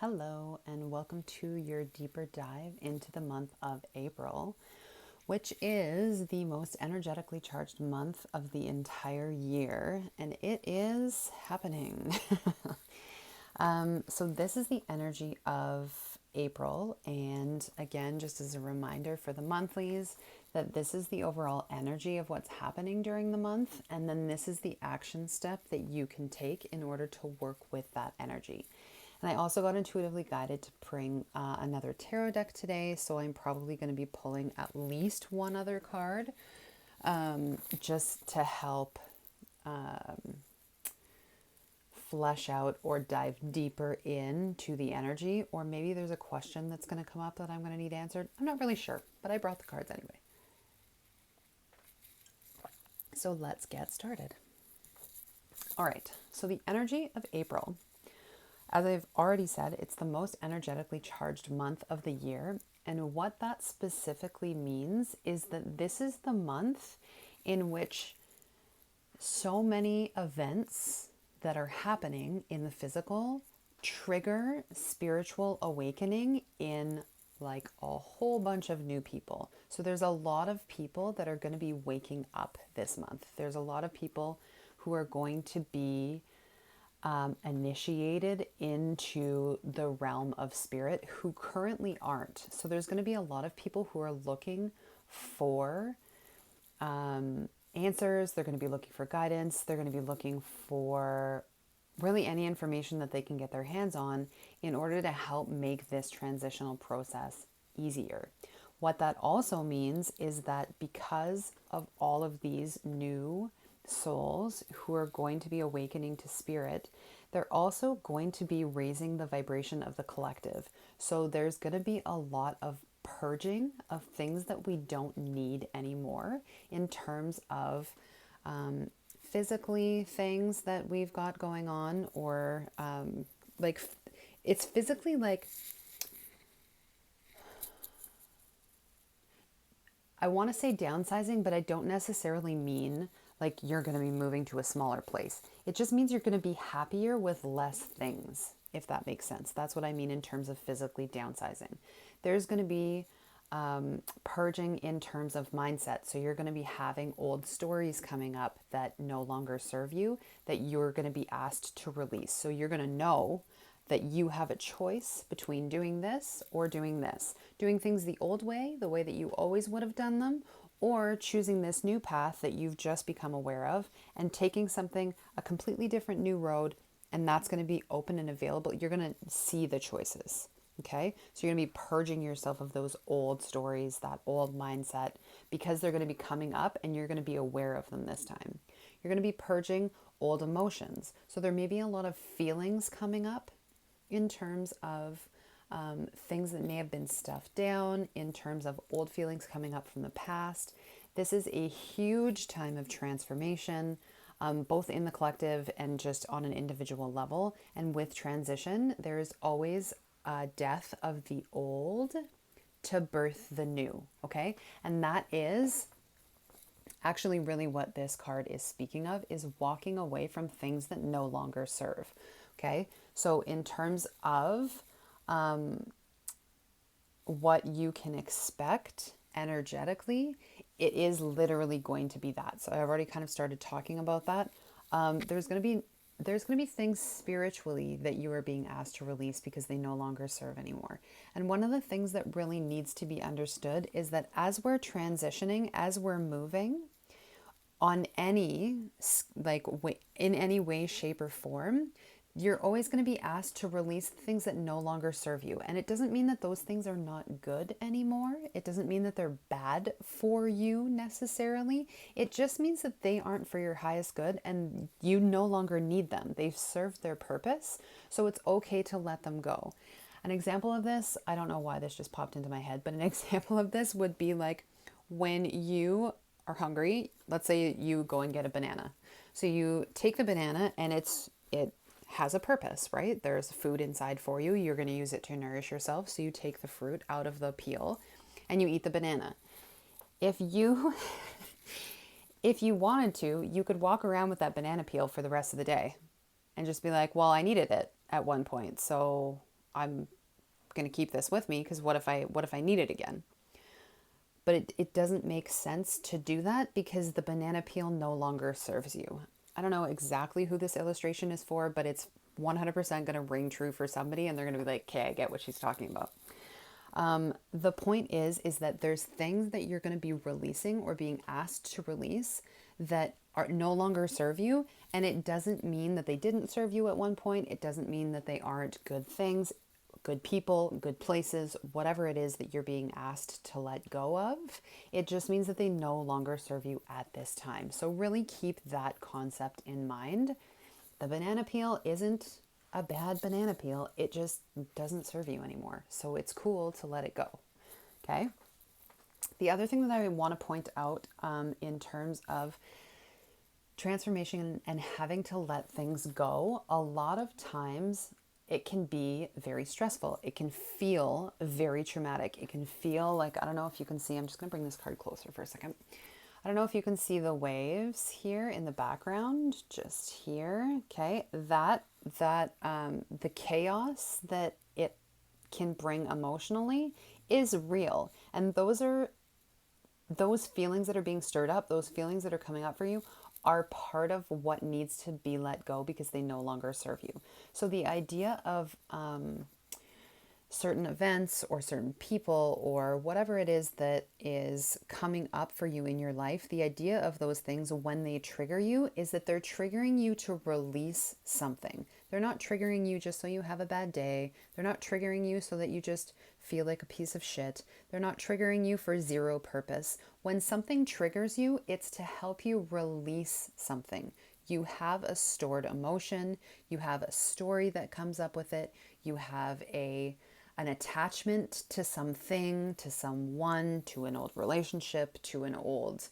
Hello, and welcome to your deeper dive into the month of April, which is the most energetically charged month of the entire year, and it is happening. So, this is the energy of April, and again, just as a reminder for the monthlies, that this is the overall energy of what's happening during the month, and then this is the action step that you can take in order to work with that energy. And I also got intuitively guided to bring another tarot deck today, so I'm probably going to be pulling at least one other card just to help flesh out or dive deeper into the energy. Or maybe there's a question that's going to come up that I'm going to need answered. I'm not really sure, but I brought the cards anyway. So let's get started. All right, so the energy of April. As I've already said, it's the most energetically charged month of the year. And what that specifically means is that this is the month in which so many events that are happening in the physical trigger spiritual awakening in like a whole bunch of new people. So there's a lot of people that are going to be waking up this month. There's a lot of people who are going to be initiated into the realm of spirit who currently aren't. So there's going to be a lot of people who are looking for answers. They're going to be looking for guidance. They're going to be looking for really any information that they can get their hands on in order to help make this transitional process easier. What that also means is that because of all of these new souls who are going to be awakening to spirit, they're also going to be raising the vibration of the collective. So there's going to be a lot of purging of things that we don't need anymore in terms of physically things that we've got going on, or like it's physically like, I want to say downsizing, but I don't necessarily mean like you're going to be moving to a smaller place. It just means you're going to be happier with less things, if that makes sense. That's what I mean in terms of physically downsizing. There's going to be purging in terms of mindset. So you're going to be having old stories coming up that no longer serve you, that you're going to be asked to release. So you're going to know that you have a choice between doing this or doing this, doing things the old way, the way that you always would have done them, or choosing this new path that you've just become aware of and taking something, a completely different new road, and that's going to be open and available. You're going to see the choices. Okay, so you're going to be purging yourself of those old stories, that old mindset, because they're going to be coming up and you're going to be aware of them this time. You're going to be purging old emotions. So there may be a lot of feelings coming up in terms of things that may have been stuffed down, in terms of old feelings coming up from the past. This is a huge time of transformation, both in the collective and just on an individual level. And with transition, there's always death of the old to birth the new, okay? And that is actually really what this card is speaking of, is walking away from things that no longer serve, okay? So in terms of what you can expect energetically, it is literally going to be that. So I've already kind of started talking about that. There's going to be things spiritually that you are being asked to release because they no longer serve anymore. And one of the things that really needs to be understood is that as we're transitioning, as we're moving on any, like in any way, shape, or form, you're always going to be asked to release things that no longer serve you. And it doesn't mean that those things are not good anymore. It doesn't mean that they're bad for you necessarily. It just means that they aren't for your highest good and you no longer need them. They've served their purpose. So it's okay to let them go. An example of this, I don't know why this just popped into my head, but an example of this would be like when you are hungry, let's say you go and get a banana. So you take the banana and it has a purpose, right? There's food inside for you. You're going to use it to nourish yourself. So you take the fruit out of the peel and you eat the banana. If you if you wanted to, you could walk around with that banana peel for the rest of the day and just be like, well, I needed it at one point, so I'm going to keep this with me because what if I need it again? But it doesn't make sense to do that because the banana peel no longer serves you. I don't know exactly who this illustration is for, but it's 100% going to ring true for somebody, and they're going to be like, okay, I get what she's talking about. The point is that there's things that you're going to be releasing or being asked to release that are no longer serve you. And it doesn't mean that they didn't serve you at one point. It doesn't mean that they aren't good things, good people, good places, whatever it is that you're being asked to let go of. It just means that they no longer serve you at this time. So really keep that concept in mind. The banana peel isn't a bad banana peel. It just doesn't serve you anymore. So it's cool to let it go. Okay. The other thing that I want to point out in terms of transformation and having to let things go, a lot of times it can be very stressful. It can feel very traumatic. It can feel like, I don't know if you can see, I'm just going to bring this card closer for a second. I don't know if you can see the waves here in the background, just here. Okay, the chaos that it can bring emotionally is real, and those feelings that are being stirred up, those feelings that are coming up for you, are part of what needs to be let go because they no longer serve you. So the idea of certain events or certain people or whatever it is that is coming up for you in your life, the idea of those things when they trigger you is that they're triggering you to release something. They're not triggering you just so you have a bad day. They're not triggering you so that you just feel like a piece of shit. They're not triggering you for zero purpose. When something triggers you, it's to help you release something. You have a stored emotion, you have a story that comes up with it, you have an attachment to something, to someone, to an old relationship, to an old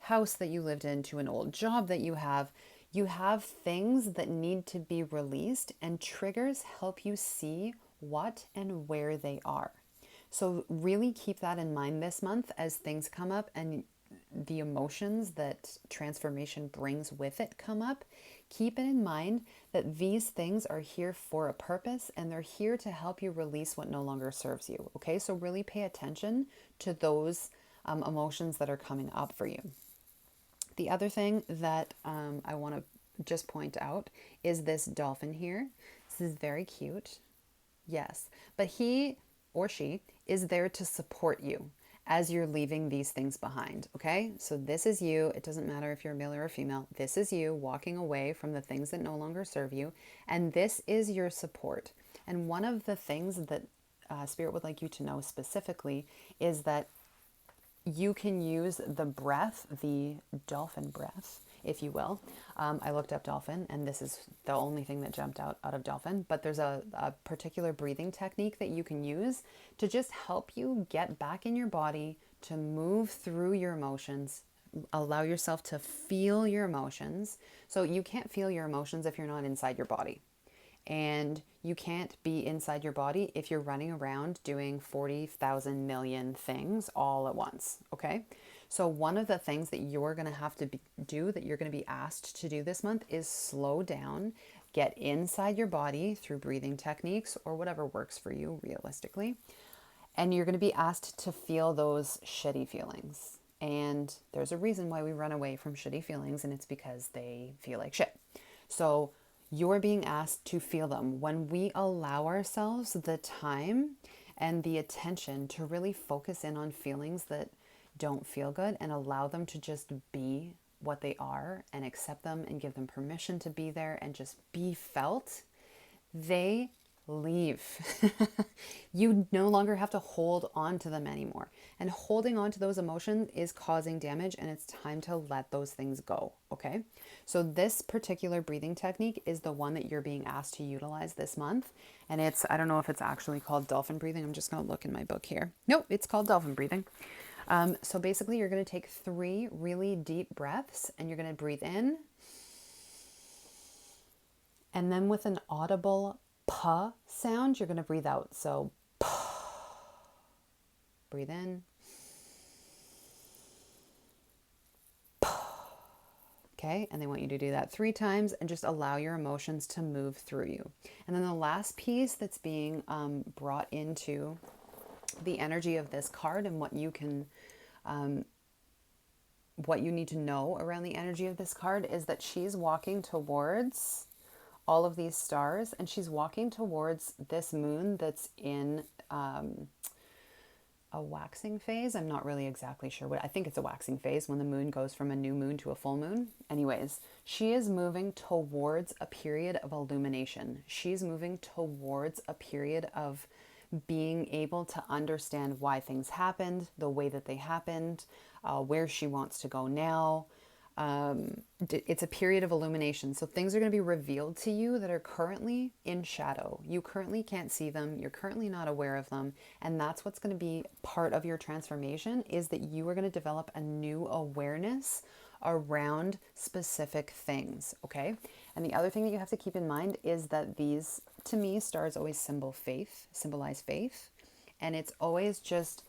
house that you lived in, to an old job that you have. You have things that need to be released, and triggers help you see what and where they are. So really keep that in mind this month as things come up and the emotions that transformation brings with it come up. Keep it in mind that these things are here for a purpose and they're here to help you release what no longer serves you. Okay, so really pay attention to those emotions that are coming up for you. The other thing that I want to just point out is this dolphin here. This is very cute. Yes, but he or she is there to support you as you're leaving these things behind, okay? So this is you. It doesn't matter if you're a male or a female. This is you walking away from the things that no longer serve you, and this is your support. And one of the things that Spirit would like you to know specifically is that you can use the breath, the dolphin breath, if you will. I looked up dolphin, and this is the only thing that jumped out of dolphin, but there's a particular breathing technique that you can use to just help you get back in your body, to move through your emotions, allow yourself to feel your emotions. So you can't feel your emotions if you're not inside your body. And you can't be inside your body if you're running around doing 40,000 million things all at once, okay? So one of the things that you're going to have to do, that you're going to be asked to do this month, is slow down, get inside your body through breathing techniques or whatever works for you realistically. And you're going to be asked to feel those shitty feelings. And there's a reason why we run away from shitty feelings, and it's because they feel like shit. So you're being asked to feel them. When we allow ourselves the time and the attention to really focus in on feelings that don't feel good and allow them to just be what they are and accept them and give them permission to be there and just be felt, they leave. You no longer have to hold on to them anymore. And holding on to those emotions is causing damage, and it's time to let those things go, okay? So this particular breathing technique is the one that you're being asked to utilize this month. And it's, I don't know if it's actually called dolphin breathing. I'm just going to look in my book here. Nope, it's called dolphin breathing. So basically you're going to take 3 really deep breaths, and you're going to breathe in. And then with an audible puh sound, you're going to breathe out. So breathe in. Okay, and they want you to do that 3 times and just allow your emotions to move through you. And then the last piece that's being brought into the energy of this card and what you can, what you need to know around the energy of this card is that she's walking towards all of these stars, and she's walking towards this moon that's in a waxing phase. I'm not really exactly sure what, I think it's a waxing phase when the moon goes from a new moon to a full moon. Anyways, she is moving towards a period of illumination. She's moving towards a period of being able to understand why things happened, the way that they happened, where she wants to go now. It's a period of illumination. So things are going to be revealed to you that are currently in shadow. You currently can't see them. You're currently not aware of them. And that's what's going to be part of your transformation, is that you are going to develop a new awareness around specific things. Okay. And the other thing that you have to keep in mind is that these, to me, stars always symbolize faith. And it's always just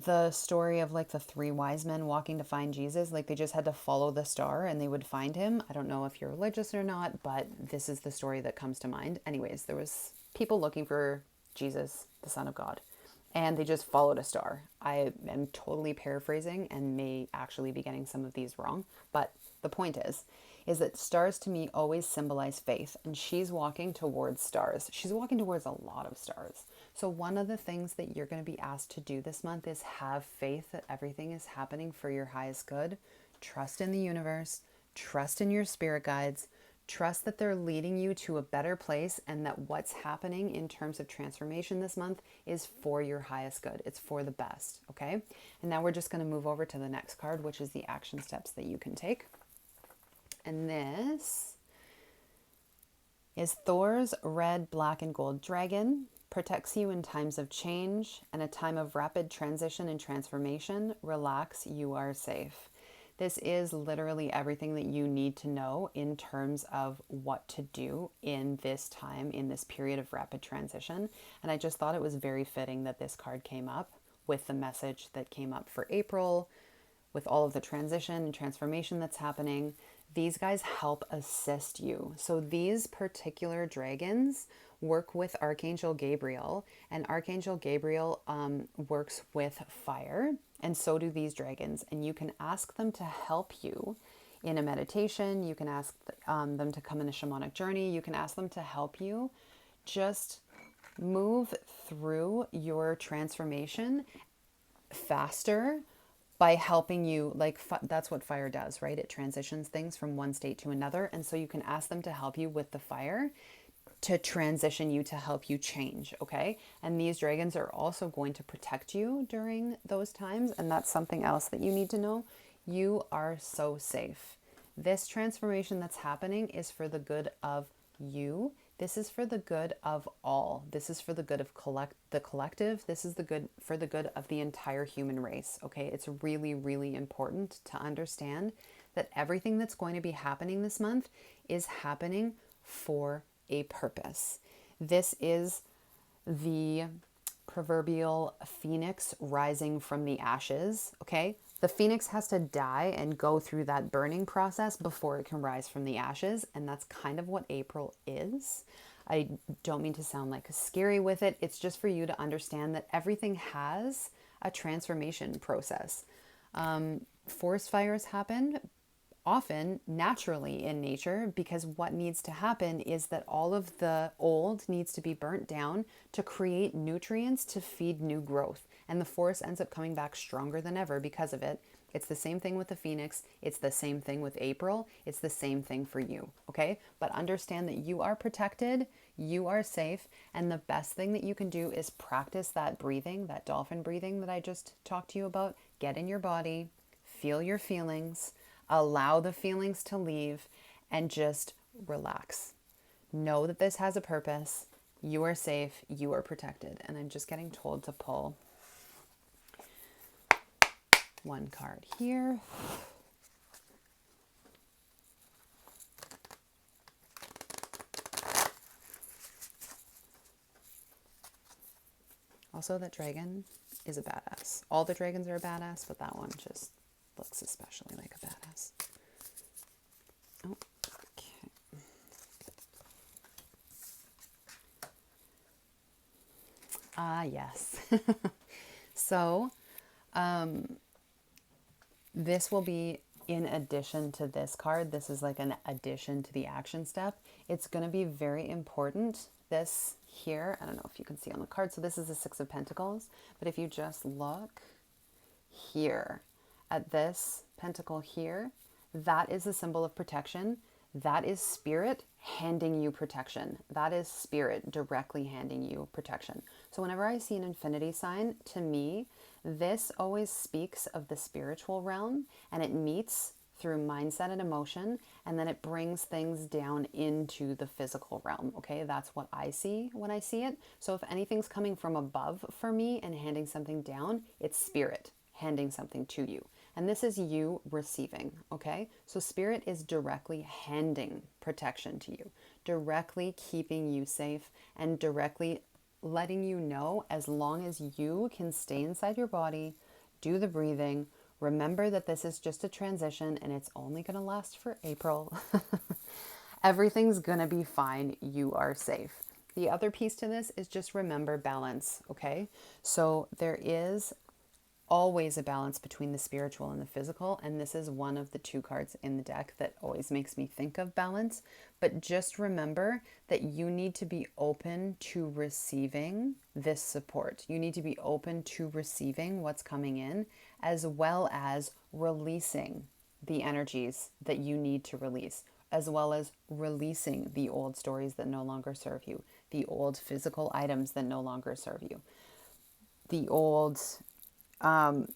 the story of like the 3 wise men walking to find Jesus. Like they just had to follow the star and they would find him. I don't know if you're religious or not, but this is the story that comes to mind. Anyways, there was people looking for Jesus, the Son of God, and they just followed a star. I am totally paraphrasing and may actually be getting some of these wrong, but the point is that stars to me always symbolize faith, and she's walking towards stars. She's walking towards a lot of stars. So one of the things that you're going to be asked to do this month is have faith that everything is happening for your highest good. Trust in the universe, trust in your spirit guides, trust that they're leading you to a better place, and that what's happening in terms of transformation this month is for your highest good. It's for the best, okay? And now we're just going to move over to the next card, which is the action steps that you can take. And this is Thor's red, black, and gold dragon. Protects you in times of change and a time of rapid transition and transformation. Relax, you are safe. This is literally everything that you need to know in terms of what to do in this time, in this period of rapid transition. And I just thought it was very fitting that this card came up with the message that came up for April, with all of the transition and transformation that's happening. These guys help assist you. So these particular dragons work with Archangel Gabriel, and Archangel Gabriel works with fire, and so do these dragons. And you can ask them to help you in a meditation. You can ask them to come in a shamanic journey. You can ask them to help you just move through your transformation faster by helping you, like that's what fire does, right? It transitions things from one state to another. And so you can ask them to help you with the fire to transition you, to help you change, okay? And these dragons are also going to protect you during those times. And that's something else that you need to know. You are so safe. This transformation that's happening is for the good of you. This is for the good of all. This is for the good of the collective. This is for the good of the entire human race, okay? It's really, really important to understand that everything that's going to be happening this month is happening for a purpose. This is the proverbial phoenix rising from the ashes, okay? The phoenix has to die and go through that burning process before it can rise from the ashes, and that's kind of what April is. I don't mean to sound like scary with it. It's just for you to understand that everything has a transformation process. Forest fires happen often naturally in nature, because what needs to happen is that all of the old needs to be burnt down to create nutrients to feed new growth. And the forest ends up coming back stronger than ever because of it. It's the same thing with the phoenix. It's the same thing with April. It's the same thing for you, okay? But understand that you are protected, you are safe, and the best thing that you can do is practice that breathing, that dolphin breathing that I just talked to you about. Get in your body, feel your feelings, allow the feelings to leave, and just relax. Know that this has a purpose. You are safe. You are protected. And I'm just getting told to pull one card here. Also, that dragon is a badass. All the dragons are a badass, but that one just looks especially like a badass. Ah, yes. So, this will be in addition to this card. This is like an addition to the action step. It's going to be very important. This here, I don't know if you can see on the card. So this is the Six of Pentacles. But if you just look here at this pentacle here, that is a symbol of protection. That is spirit handing you protection. That is spirit directly handing you protection. So whenever I see an infinity sign, to me, this always speaks of the spiritual realm, and it meets through mindset and emotion, and then it brings things down into the physical realm. Okay, that's what I see when I see it. So if anything's coming from above for me and handing something down, it's spirit handing something to you. And this is you receiving, okay? So spirit is directly handing protection to you, directly keeping you safe, and directly letting you know, as long as you can stay inside your body, do the breathing, remember that this is just a transition and it's only going to last for April. Everything's going to be fine. You are safe. The other piece to this is just remember balance, okay? So there is always a balance between the spiritual and the physical, and this is one of the two cards in the deck that always makes me think of balance. But just remember that you need to be open to receiving this support. You need to be open to receiving what's coming in, as well as releasing the energies that you need to release, as well as releasing the old stories that no longer serve you, the old physical items that no longer serve you, the old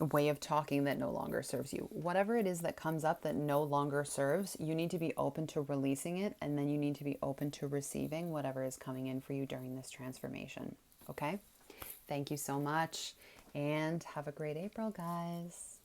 way of talking that no longer serves you. Whatever it is that comes up that no longer serves, you need to be open to releasing it, and then you need to be open to receiving whatever is coming in for you during this transformation. Okay? Thank you so much, and have a great April, guys.